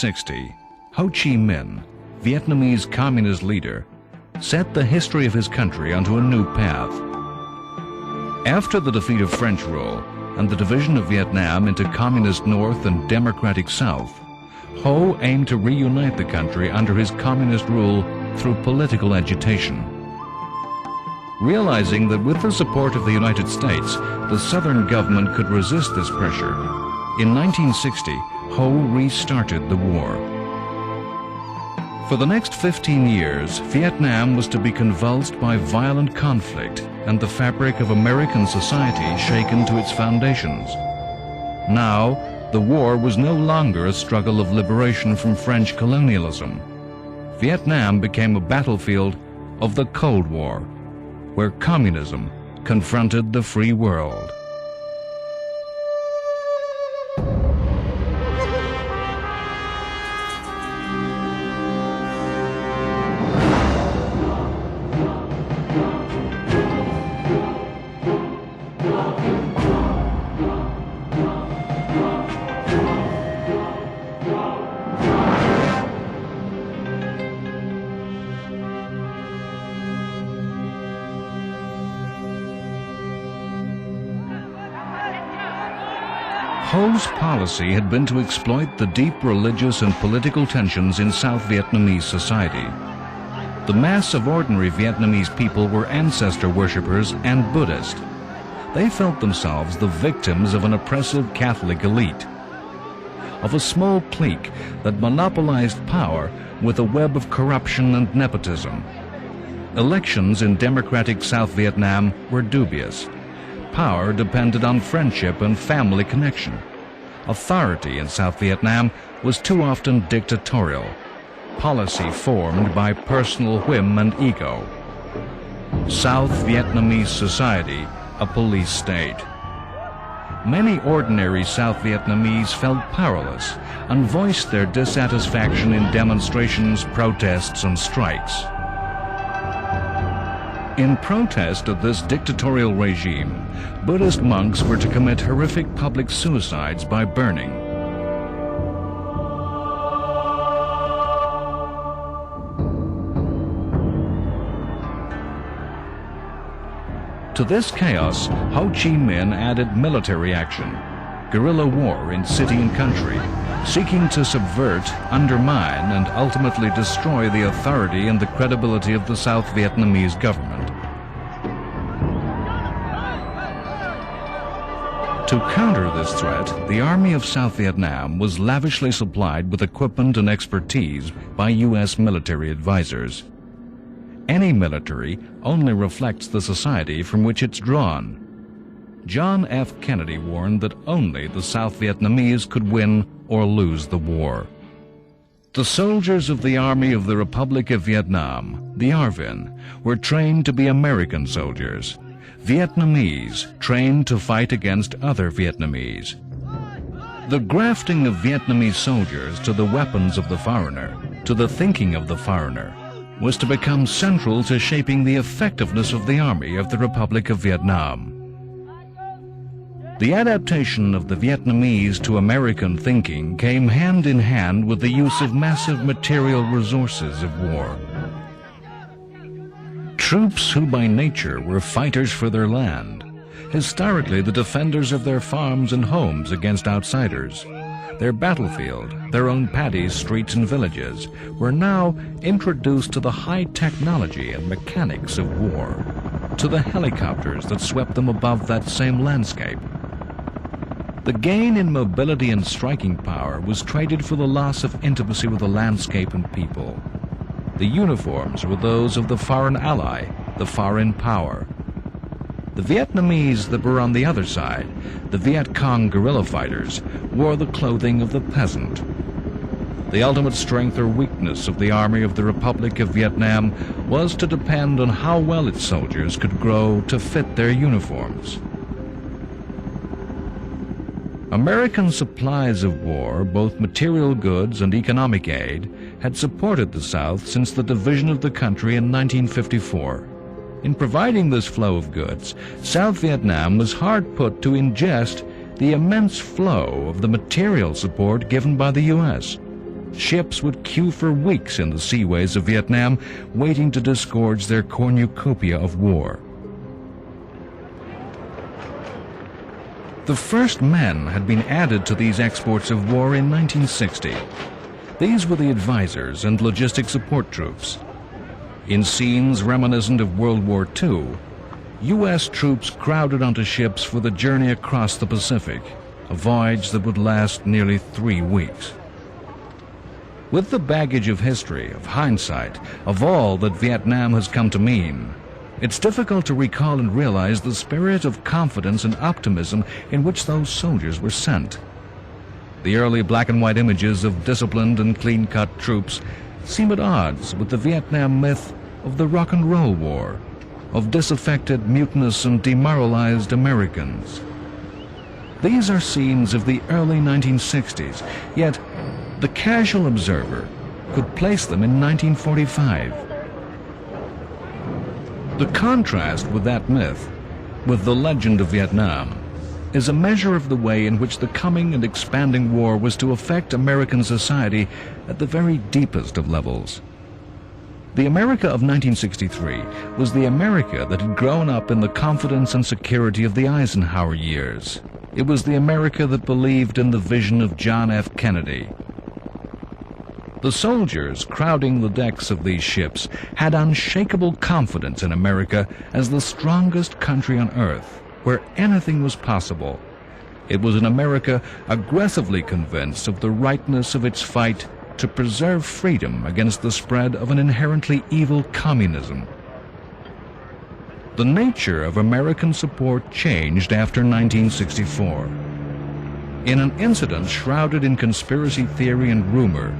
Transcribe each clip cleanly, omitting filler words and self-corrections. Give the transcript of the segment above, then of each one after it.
1960, Ho Chi Minh, Vietnamese communist leader, set the history of his country onto a new path. After the defeat of French rule and the division of Vietnam into Communist North and Democratic South, Ho aimed to reunite the country under his communist rule through political agitation. Realizing that with the support of the United States, the Southern government could resist this pressure, in 1960, Ho restarted the war. For the next 15 years, Vietnam was to be convulsed by violent conflict and the fabric of American society shaken to its foundations. Now, the war was no longer a struggle of liberation from French colonialism. Vietnam became a battlefield of the Cold War, where communism confronted the free world. Ho's policy had been to exploit the deep religious and political tensions in South Vietnamese society. The mass of ordinary Vietnamese people were ancestor worshippers and Buddhist. They felt themselves the victims of an oppressive Catholic elite, of a small clique that monopolized power with a web of corruption and nepotism. Elections in democratic South Vietnam were dubious. Power depended on friendship and family connection. Authority in South Vietnam was too often dictatorial, policy formed by personal whim and ego. South Vietnamese society, a police state. Many ordinary South Vietnamese felt powerless and voiced their dissatisfaction in demonstrations, protests, and strikes. In protest of this dictatorial regime, Buddhist monks were to commit horrific public suicides by burning. To this chaos, Ho Chi Minh added military action, guerrilla war in city and country, seeking to subvert, undermine, and ultimately destroy the authority and the credibility of the South Vietnamese government. To counter this threat, the Army of South Vietnam was lavishly supplied with equipment and expertise by U.S. military advisors. Any military only reflects the society from which it's drawn. John F. Kennedy warned that only the South Vietnamese could win or lose the war. The soldiers of the Army of the Republic of Vietnam, the ARVN, were trained to be American soldiers. Vietnamese trained to fight against other Vietnamese. The grafting of Vietnamese soldiers to the weapons of the foreigner, to the thinking of the foreigner, was to become central to shaping the effectiveness of the Army of the Republic of Vietnam. The adaptation of the Vietnamese to American thinking came hand in hand with the use of massive material resources of war. Troops who by nature were fighters for their land, historically the defenders of their farms and homes against outsiders, their battlefield, their own paddies, streets and villages, were now introduced to the high technology and mechanics of war, to the helicopters that swept them above that same landscape. The gain in mobility and striking power was traded for the loss of intimacy with the landscape and people. The uniforms were those of the foreign ally, the foreign power. The Vietnamese that were on the other side, the Viet Cong guerrilla fighters, wore the clothing of the peasant. The ultimate strength or weakness of the Army of the Republic of Vietnam was to depend on how well its soldiers could grow to fit their uniforms. American supplies of war, both material goods and economic aid, had supported the South since the division of the country in 1954. In providing this flow of goods, South Vietnam was hard put to ingest the immense flow of the material support given by the U.S. Ships would queue for weeks in the seaways of Vietnam, waiting to disgorge their cornucopia of war. The first men had been added to these exports of war in 1960. These were the advisors and logistic support troops. In scenes reminiscent of World War II, U.S. troops crowded onto ships for the journey across the Pacific, a voyage that would last nearly 3 weeks. With the baggage of history, of hindsight, of all that Vietnam has come to mean, it's difficult to recall and realize the spirit of confidence and optimism in which those soldiers were sent. The early black and white images of disciplined and clean-cut troops seem at odds with the Vietnam myth of the rock and roll war, of disaffected, mutinous, and demoralized Americans. These are scenes of the early 1960s, yet the casual observer could place them in 1945. The contrast with that myth, with the legend of Vietnam, is a measure of the way in which the coming and expanding war was to affect American society at the very deepest of levels. The America of 1963 was the America that had grown up in the confidence and security of the Eisenhower years. It was the America that believed in the vision of John F. Kennedy. The soldiers crowding the decks of these ships had unshakable confidence in America as the strongest country on earth, where anything was possible. It was an America aggressively convinced of the rightness of its fight to preserve freedom against the spread of an inherently evil communism. The nature of American support changed after 1964. In an incident shrouded in conspiracy theory and rumor,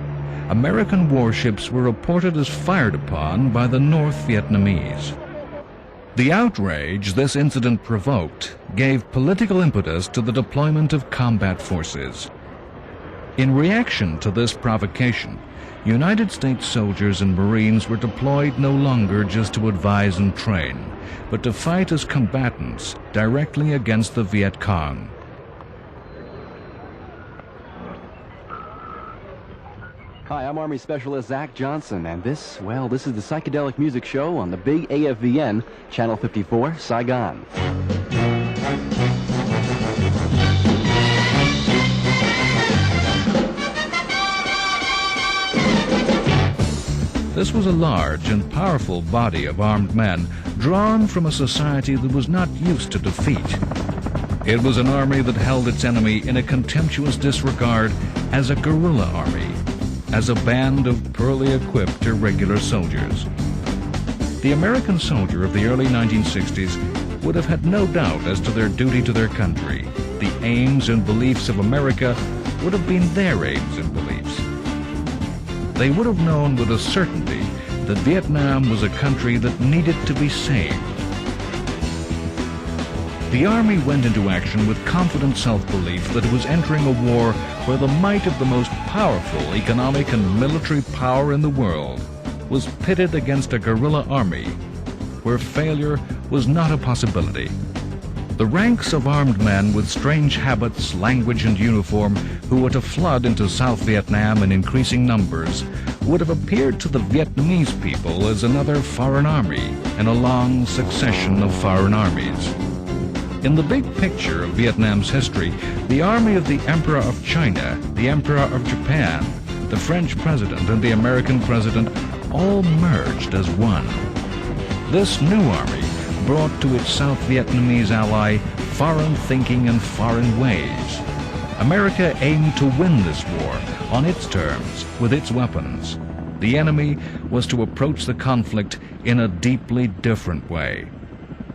American warships were reported as fired upon by the North Vietnamese. The outrage this incident provoked gave political impetus to the deployment of combat forces. In reaction to this provocation, United States soldiers and Marines were deployed no longer just to advise and train, but to fight as combatants directly against the Viet Cong. Hi, I'm Army Specialist Zach Johnson, and this is the Psychedelic Music Show on the big AFVN, Channel 54, Saigon. This was a large and powerful body of armed men drawn from a society that was not used to defeat. It was an army that held its enemy in a contemptuous disregard as a guerrilla army, as a band of poorly equipped irregular soldiers. The American soldier of the early 1960s would have had no doubt as to their duty to their country. The aims and beliefs of America would have been their aims and beliefs. They would have known with a certainty that Vietnam was a country that needed to be saved. The Army went into action with confident self-belief that it was entering a war where the might of the most powerful economic and military power in the world was pitted against a guerrilla army, where failure was not a possibility. The ranks of armed men with strange habits, language, and uniform who were to flood into South Vietnam in increasing numbers would have appeared to the Vietnamese people as another foreign army in a long succession of foreign armies. In the big picture of Vietnam's history, the army of the Emperor of China, the Emperor of Japan, the French president, and the American president all merged as one. This new army brought to its South Vietnamese ally foreign thinking and foreign ways. America aimed to win this war on its terms, with its weapons. The enemy was to approach the conflict in a deeply different way.